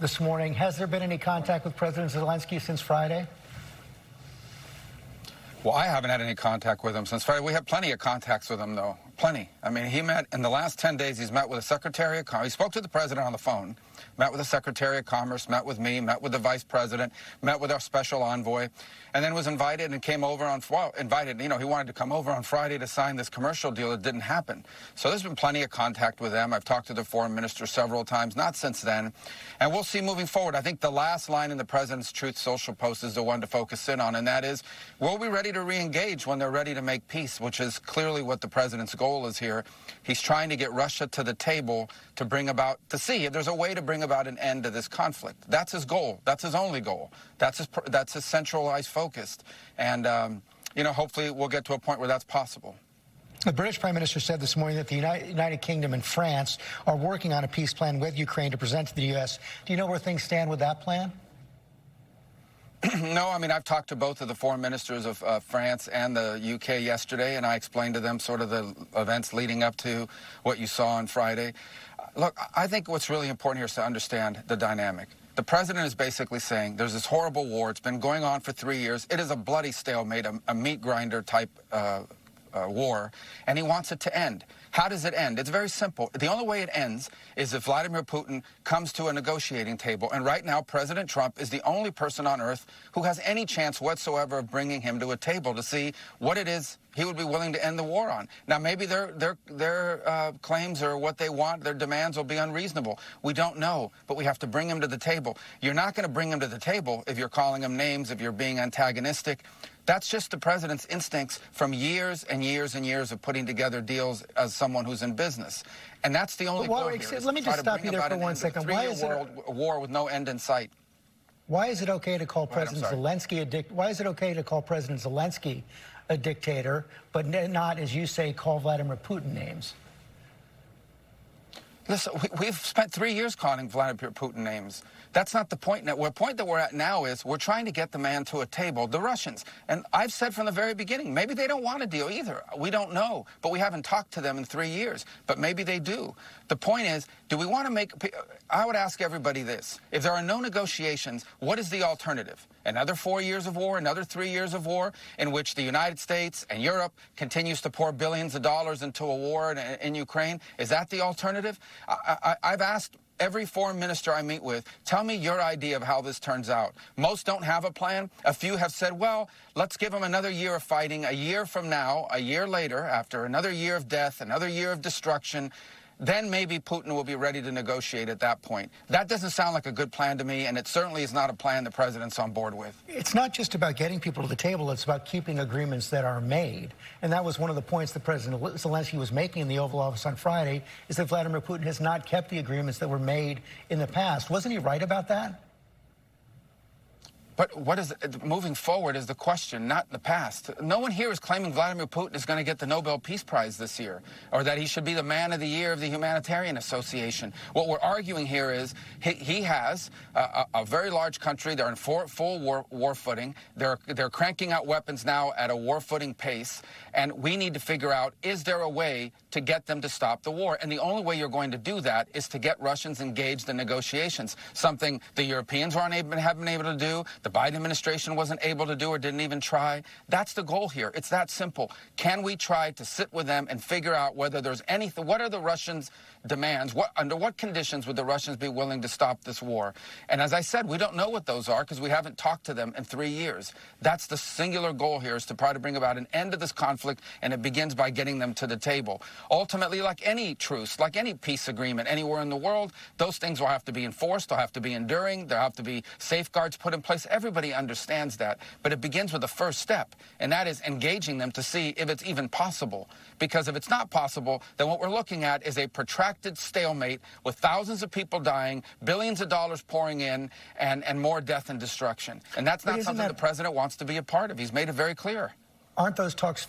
this morning. Has there been any contact with President Zelensky since Friday? Well, I haven't had any contact with him since Friday. We have plenty of contacts with him, though. Plenty. I mean, he met in the last 10 days. He's met with the Secretary of Commerce. He spoke to the president on the phone, met with the Secretary of Commerce, met with me, met with the Vice President, met with our special envoy, and then was invited and came over on, well, invited, you know, he wanted to come over on Friday to sign this commercial deal. It didn't happen. So there's been plenty of contact with them. I've talked to the foreign minister several times, not since then. And we'll see moving forward. I think the last line in the president's Truth Social post is the one to focus in on, and that is, we'll be ready to re-engage when they're ready to make peace, which is clearly what the president's goal is here. He's trying to get Russia to the table to bring about, to see if there's a way to bring about an end to this conflict. That's his goal. That's his only goal. That's his centralized focus. And, you know, hopefully we'll get to a point where that's possible. The British Prime Minister said this morning that the United Kingdom and France are working on a peace plan with Ukraine to present to the U.S. Do you know where things stand with that plan? No, I mean, I've talked to both of the foreign ministers of France and the UK yesterday, and I explained to them sort of the events leading up to what you saw on Friday. Look, I think what's really important here is to understand the dynamic. The president is basically saying there's this horrible war. It's been going on for 3 years. It is a bloody stalemate, a meat grinder type war, and he wants it to end. How does it end? It's very simple. The only way it ends is if Vladimir Putin comes to a negotiating table. And right now, President Trump is the only person on earth who has any chance whatsoever of bringing him to a table to see what it is he would be willing to end the war on. Now, maybe their claims or what they want, their demands will be unreasonable. We don't know, but we have to bring him to the table. You're not going to bring him to the table if you're calling him names, if you're being antagonistic. That's just the president's instincts from years and years and years of putting together deals as someone who's in business. And that's the only goal here. Let me just stop you there for 1 second. Why is it a war with no end in sight? Why is it okay to call President Zelensky a dictator, but not, as you say, call Vladimir Putin names? Listen, we've spent 3 years calling Vladimir Putin names. That's not the point. The point that we're at now is we're trying to get the man to a table, the Russians. And I've said from the very beginning, maybe they don't want a deal either. We don't know. But we haven't talked to them in 3 years. But maybe they do. The point is, do we want to make... I would ask everybody this. If there are no negotiations, what is the alternative? Another 4 years of war, another 3 years of war, in which the United States and Europe continues to pour billions of dollars into a war in Ukraine? Is that the alternative? I've asked every foreign minister I meet with, tell me your idea of how this turns out. Most don't have a plan. A few have said, well, let's give them another year of fighting. A year from now, a year later, after another year of death, another year of destruction, then maybe Putin will be ready to negotiate at that point. That doesn't sound like a good plan to me, and it certainly is not a plan the president's on board with. It's not just about getting people to the table. It's about keeping agreements that are made. And that was one of the points that President Zelensky was making in the Oval Office on Friday, is that Vladimir Putin has not kept the agreements that were made in the past. Wasn't he right about that? But what is moving forward is the question, not the past. No one here is claiming Vladimir Putin is going to get the Nobel Peace Prize this year, or that he should be the Man of the Year of the Humanitarian Association. What we're arguing here is he has a very large country. They're in full war footing. They're cranking out weapons now at a war footing pace, and we need to figure out, is there a way to get them to stop the war? And the only way you're going to do that is to get Russians engaged in negotiations, something the Europeans haven't been able to do. The Biden administration wasn't able to do or didn't even try. That's the goal here. It's that simple. Can we try to sit with them and figure out whether there's anything, what are the Russians' demands? Under what conditions would the Russians be willing to stop this war? And as I said, we don't know what those are because we haven't talked to them in 3 years. That's the singular goal here, is to try to bring about an end to this conflict, and it begins by getting them to the table. Ultimately, like any truce, like any peace agreement anywhere in the world, those things will have to be enforced, they'll have to be enduring, there'll have to be safeguards put in place. Everybody understands that, but it begins with the first step, and that is engaging them to see if it's even possible. Because if it's not possible, then what we're looking at is a protracted stalemate with thousands of people dying, billions of dollars pouring in, and more death and destruction. And that's not something the president wants to be a part of. He's made it very clear. Aren't those talks